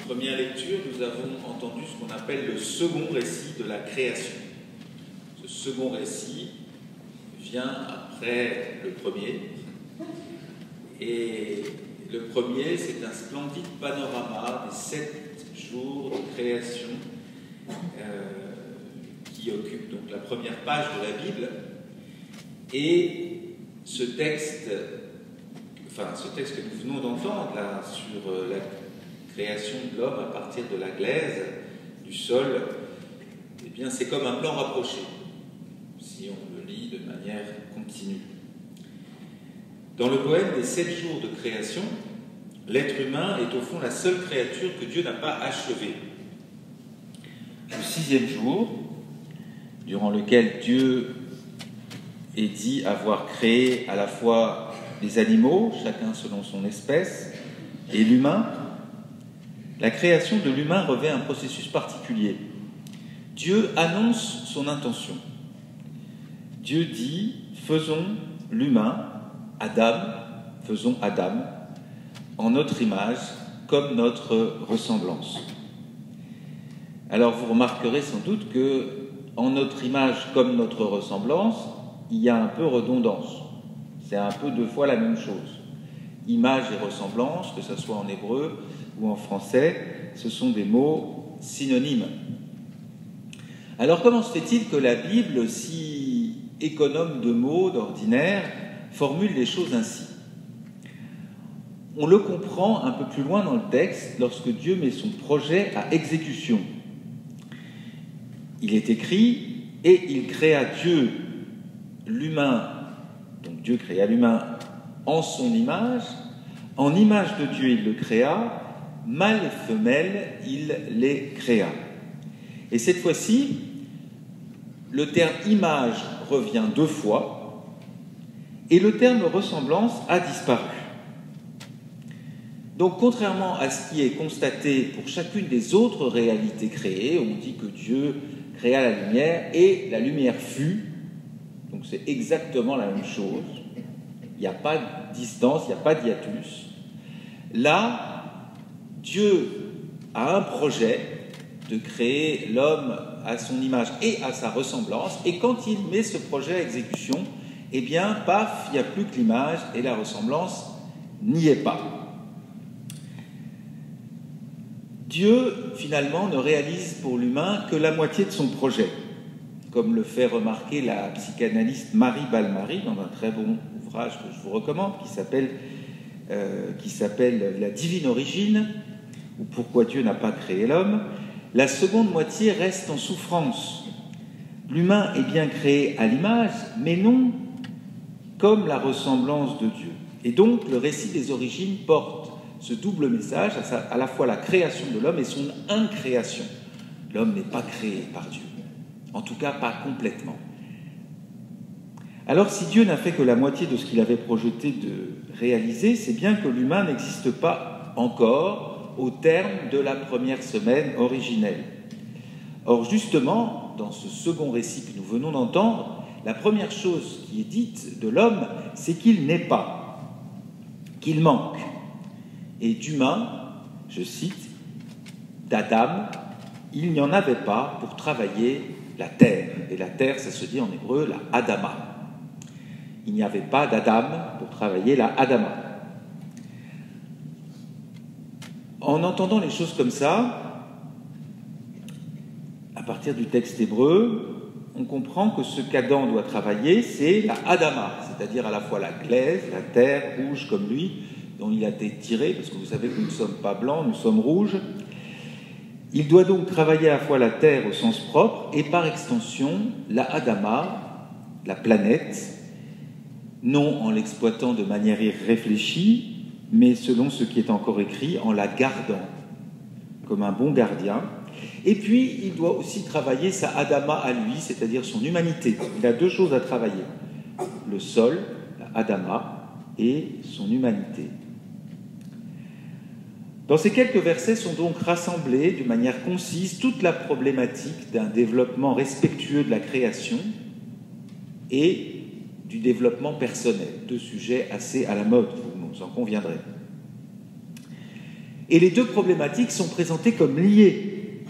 première lecture, nous avons entendu ce qu'on appelle le second récit de la création. Ce second récit vient après le premier. Et le premier, c'est un splendide panorama des 7 jours de création qui occupe donc la première page de la Bible. Et ce texte que nous venons d'entendre là, sur la création de l'homme à partir de la glaise, du sol, eh bien c'est comme un plan rapproché, si on le lit de manière continue. Dans le poème des 7 jours de création, l'être humain est au fond la seule créature que Dieu n'a pas achevée. Le 6e jour, durant lequel Dieu est dit avoir créé à la fois les animaux, chacun selon son espèce, et l'humain, la création de l'humain revêt un processus particulier. Dieu annonce son intention. Dieu dit « Faisons l'humain, faisons Adam, en notre image, comme notre ressemblance. » Alors vous remarquerez sans doute que en notre image comme notre ressemblance, il y a un peu redondance. C'est un peu 2 fois la même chose. Image et ressemblance, que ce soit en hébreu ou en français, ce sont des mots synonymes. Alors comment se fait-il que la Bible, si économe de mots d'ordinaire, formule les choses ainsi? On le comprend un peu plus loin dans le texte lorsque Dieu met son projet à exécution. Il est écrit « Et il créa Dieu l'humain », donc Dieu créa l'humain en son image, en image de Dieu il le créa, mâle et femelle il les créa. Et cette fois-ci, le terme image revient 2 fois et le terme ressemblance a disparu. Donc, contrairement à ce qui est constaté pour chacune des autres réalités créées, on dit que Dieu créa la lumière et la lumière fut, donc c'est exactement la même chose, il n'y a pas de distance, il n'y a pas d'hiatus. Là, Dieu a un projet de créer l'homme à son image et à sa ressemblance, et quand il met ce projet à exécution, eh bien, paf, il n'y a plus que l'image et la ressemblance n'y est pas. Dieu, finalement, ne réalise pour l'humain que la moitié de son projet, comme le fait remarquer la psychanalyste Marie Balmary dans un très bon ouvrage que je vous recommande, qui s'appelle « La divine origine » ou « Pourquoi Dieu n'a pas créé l'homme ». La seconde moitié reste en souffrance. L'humain est bien créé à l'image, mais non comme la ressemblance de Dieu. Et donc, le récit des origines porte ce double message, à la fois la création de l'homme et son incréation. L'homme n'est pas créé par Dieu, en tout cas pas complètement. Alors, si Dieu n'a fait que la moitié de ce qu'il avait projeté de réaliser, c'est bien que l'humain n'existe pas encore au terme de la première semaine originelle. Or, justement, dans ce second récit que nous venons d'entendre, la première chose qui est dite de l'homme, c'est qu'il n'est pas, qu'il manque. Et d'humain, je cite, d'Adam, il n'y en avait pas pour travailler la terre. Et la terre, ça se dit en hébreu la Adama. Il n'y avait pas d'Adam pour travailler la Adama. En entendant les choses comme ça, à partir du texte hébreu, on comprend que ce qu'Adam doit travailler, c'est la Adama, c'est-à-dire à la fois la glaise, la terre rouge comme lui, dont il a été tiré, parce que vous savez que nous ne sommes pas blancs, nous sommes rouges. Il doit donc travailler à la fois la terre au sens propre et par extension la Adama, la planète, non en l'exploitant de manière irréfléchie, mais selon ce qui est encore écrit, en la gardant, comme un bon gardien. Et puis, il doit aussi travailler sa Adama à lui, c'est-à-dire son humanité. Il a 2 choses à travailler, le sol, la Adama, et son humanité. Dans ces quelques versets sont donc rassemblées de manière concise toute la problématique d'un développement respectueux de la création et du développement personnel, 2 sujets assez à la mode, vous en conviendrez. Et les deux problématiques sont présentées comme liées.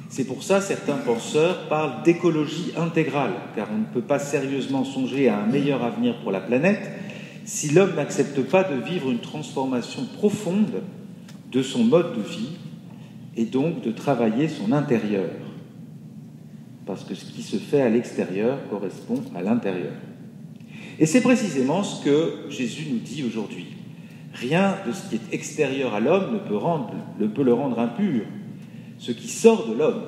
C'est pour ça que certains penseurs parlent d'écologie intégrale, car on ne peut pas sérieusement songer à un meilleur avenir pour la planète si l'homme n'accepte pas de vivre une transformation profonde de son mode de vie et donc de travailler son intérieur. Parce que ce qui se fait à l'extérieur correspond à l'intérieur. Et c'est précisément ce que Jésus nous dit aujourd'hui. Rien de ce qui est extérieur à l'homme ne peut le rendre impur. Ce qui sort de l'homme,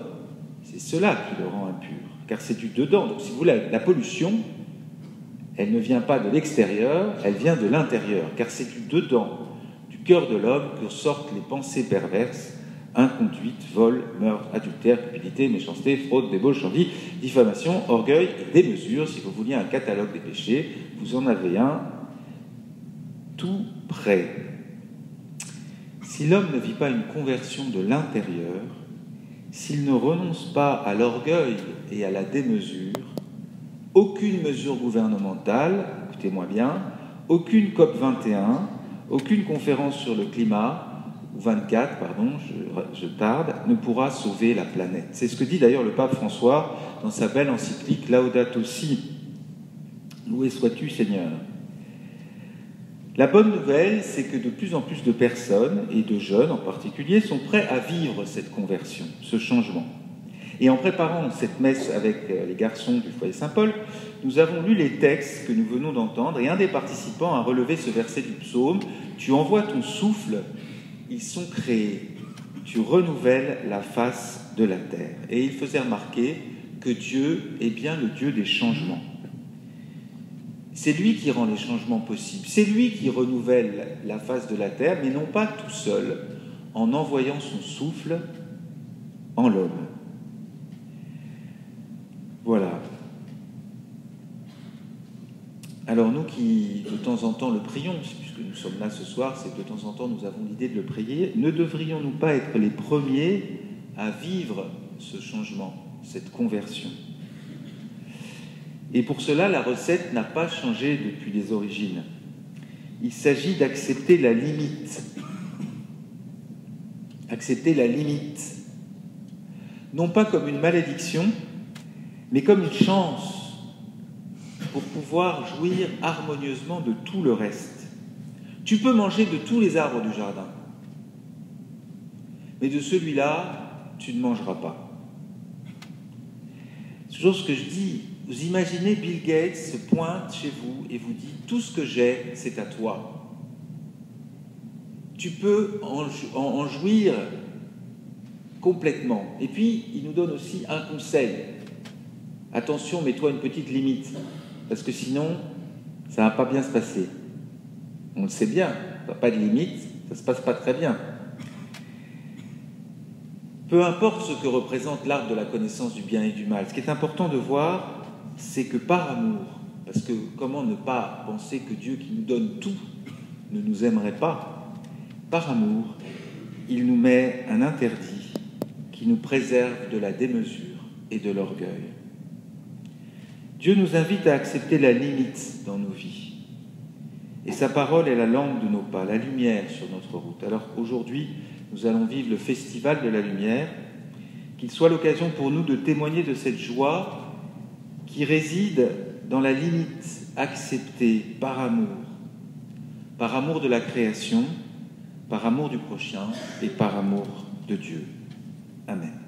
c'est cela qui le rend impur, car c'est du dedans. Donc si vous voulez, la pollution, elle ne vient pas de l'extérieur, elle vient de l'intérieur, car c'est du dedans, du cœur de l'homme que sortent les pensées perverses, inconduite, vol, meurtre, adultère, cupidité, méchanceté, fraude, débauche, envie, diffamation, orgueil et démesure. Si vous vouliez un catalogue des péchés, vous en avez un tout près. Si l'homme ne vit pas une conversion de l'intérieur, s'il ne renonce pas à l'orgueil et à la démesure, aucune mesure gouvernementale, écoutez-moi bien, aucune COP 21, aucune conférence sur le climat, ou 24, pardon, je tarde, ne pourra sauver la planète. C'est ce que dit d'ailleurs le pape François dans sa belle encyclique Laudato Si. Loué sois-tu, Seigneur. La bonne nouvelle, c'est que de plus en plus de personnes, et de jeunes en particulier, sont prêts à vivre cette conversion, ce changement. Et en préparant cette messe avec les garçons du foyer Saint-Paul, nous avons lu les textes que nous venons d'entendre, et un des participants a relevé ce verset du psaume « Tu envoies ton souffle, ils sont créés, tu renouvelles la face de la terre. » Et il faisait remarquer que Dieu est bien le Dieu des changements. C'est lui qui rend les changements possibles, c'est lui qui renouvelle la face de la terre, mais non pas tout seul, en envoyant son souffle en l'homme. Voilà. Alors nous qui, de temps en temps, le prions, puisque nous sommes là ce soir, c'est que de temps en temps nous avons l'idée de le prier, ne devrions-nous pas être les premiers à vivre ce changement, cette conversion ? Et pour cela, la recette n'a pas changé depuis les origines. Il s'agit d'accepter la limite. Accepter la limite. Non pas comme une malédiction, mais comme une chance pour pouvoir jouir harmonieusement de tout le reste. Tu peux manger de tous les arbres du jardin, mais de celui-là, tu ne mangeras pas. C'est toujours ce que je dis. Vous imaginez Bill Gates se pointe chez vous et vous dit « Tout ce que j'ai, c'est à toi. » Tu peux en jouir complètement. Et puis, il nous donne aussi un conseil. Attention, mets-toi une petite limite, parce que sinon, ça ne va pas bien se passer. On le sait bien, pas de limite, ça ne se passe pas très bien. Peu importe ce que représente l'arbre de la connaissance du bien et du mal, ce qui est important de voir, c'est que par amour, parce que comment ne pas penser que Dieu qui nous donne tout ne nous aimerait pas, par amour, il nous met un interdit qui nous préserve de la démesure et de l'orgueil. Dieu nous invite à accepter la limite dans nos vies. Et sa parole est la lampe de nos pas, la lumière sur notre route. Alors aujourd'hui, nous allons vivre le festival de la lumière, qu'il soit l'occasion pour nous de témoigner de cette joie qui réside dans la limite acceptée par amour de la création, par amour du prochain et par amour de Dieu. Amen.